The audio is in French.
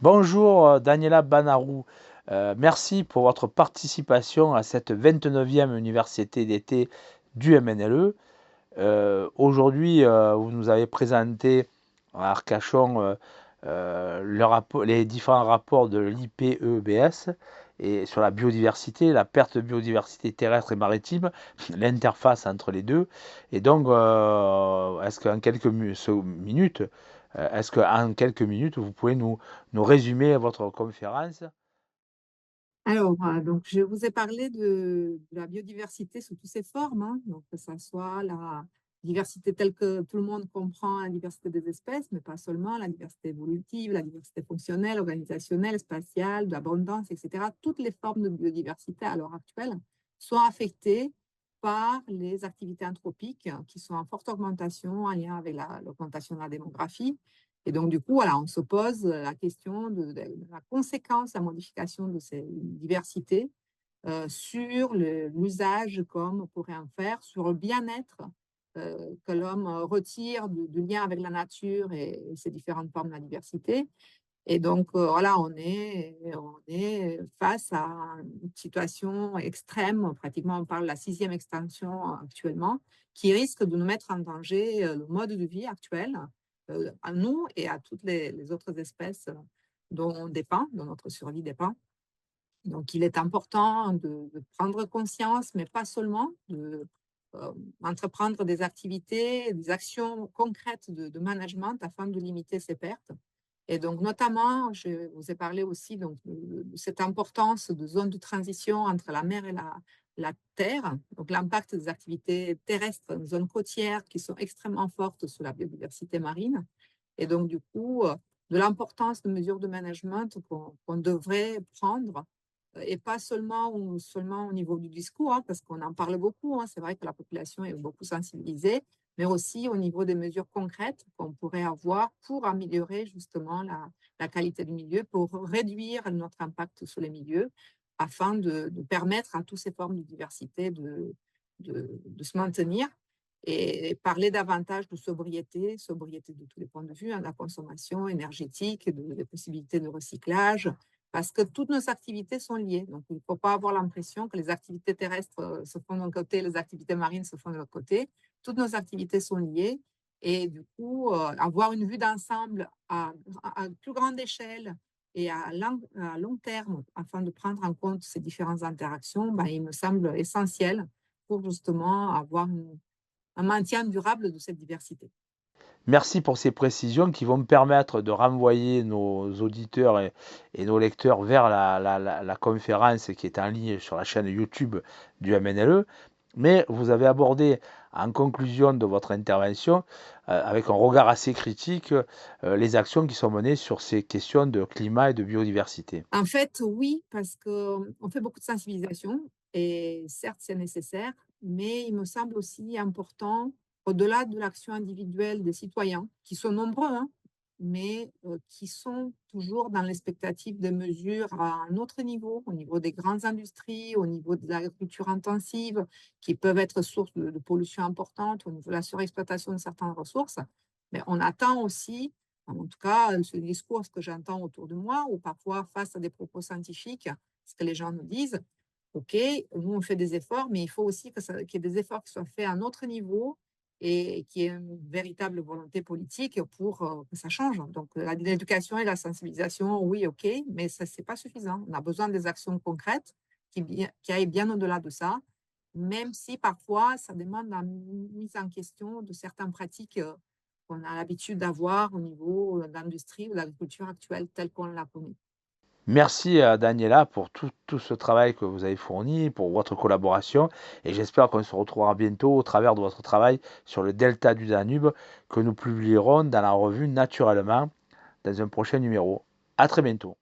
Bonjour Daniela Banarou. Merci pour votre participation à cette 29e université d'été du MNLE. Aujourd'hui, vous nous avez présenté à Arcachon les différents rapports de l'IPEBS et sur la biodiversité, la perte de biodiversité terrestre et maritime, l'interface entre les deux. Et donc, est-ce qu'en quelques minutes, vous pouvez nous résumer votre conférence? Alors, donc je vous ai parlé de la biodiversité sous toutes ses formes, hein, donc que ça soit la diversité telle que tout le monde comprend, la diversité des espèces, mais pas seulement, la diversité évolutive, la diversité fonctionnelle, organisationnelle, spatiale, d'abondance, etc. Toutes les formes de biodiversité à l'heure actuelle sont affectées par les activités anthropiques qui sont en forte augmentation en lien avec l'augmentation de la démographie. Et donc, du coup, voilà, on se pose la question de la conséquence, la modification de ces diversités sur l'usage qu'homme pourrait en faire, sur le bien-être que l'homme retire du lien avec la nature et ces différentes formes de la diversité. Et donc, voilà, on est face à une situation extrême, pratiquement on parle de la sixième extinction actuellement, qui risque de nous mettre en danger le mode de vie actuel, à nous et à toutes les autres espèces dont on dépend, dont notre survie dépend. Donc, il est important de prendre conscience, mais pas seulement, entreprendre des activités, des actions concrètes de management afin de limiter ces pertes. Et donc, notamment, je vous ai parlé aussi donc, de cette importance de zones de transition entre la mer et la terre. Donc, l'impact des activités terrestres, zones côtières qui sont extrêmement fortes sur la biodiversité marine. Et donc, du coup, de l'importance de mesures de management qu'on devrait prendre et pas seulement au niveau du discours, hein, parce qu'on en parle beaucoup, hein, c'est vrai que la population est beaucoup sensibilisée, mais aussi au niveau des mesures concrètes qu'on pourrait avoir pour améliorer justement la qualité du milieu, pour réduire notre impact sur les milieux, afin de permettre à toutes ces formes de diversité de se maintenir et parler davantage de sobriété, sobriété de tous les points de vue, hein, de la consommation énergétique, des possibilités de recyclage, parce que toutes nos activités sont liées. Donc, il ne faut pas avoir l'impression que les activités terrestres se font d'un côté, les activités marines se font de l'autre côté. Toutes nos activités sont liées et du coup, avoir une vue d'ensemble à plus grande échelle et à long terme afin de prendre en compte ces différentes interactions, ben, il me semble essentiel pour justement avoir un maintien durable de cette diversité. Merci pour ces précisions qui vont me permettre de renvoyer nos auditeurs et nos lecteurs vers la conférence qui est en ligne sur la chaîne YouTube du MNLE. Mais vous avez abordé en conclusion de votre intervention, avec un regard assez critique, les actions qui sont menées sur ces questions de climat et de biodiversité. En fait, oui, parce qu'on fait beaucoup de sensibilisation et certes, c'est nécessaire, mais il me semble aussi important, au-delà de l'action individuelle des citoyens, qui sont nombreux, hein, mais qui sont toujours dans l'expectative de mesures à un autre niveau, au niveau des grandes industries, au niveau de l'agriculture intensive, qui peuvent être source de pollution importante, au niveau de la surexploitation de certaines ressources. Mais on attend aussi, en tout cas, ce discours, ce que j'entends autour de moi, ou parfois face à des propos scientifiques, ce que les gens nous disent, OK, nous on fait des efforts, mais il faut aussi qu'il y ait des efforts qui soient faits à un autre niveau et qu'il y ait une véritable volonté politique pour que ça change. Donc, l'éducation et la sensibilisation, oui, OK, mais ça, c'est pas suffisant. On a besoin des actions concrètes qui aillent bien au-delà de ça, même si parfois ça demande la mise en question de certaines pratiques qu'on a l'habitude d'avoir au niveau de l'industrie ou de l'agriculture actuelle telle qu'on la connaît. Merci à Daniela pour tout ce travail que vous avez fourni, pour votre collaboration et j'espère qu'on se retrouvera bientôt au travers de votre travail sur le delta du Danube que nous publierons dans la revue Naturellement dans un prochain numéro. À très bientôt.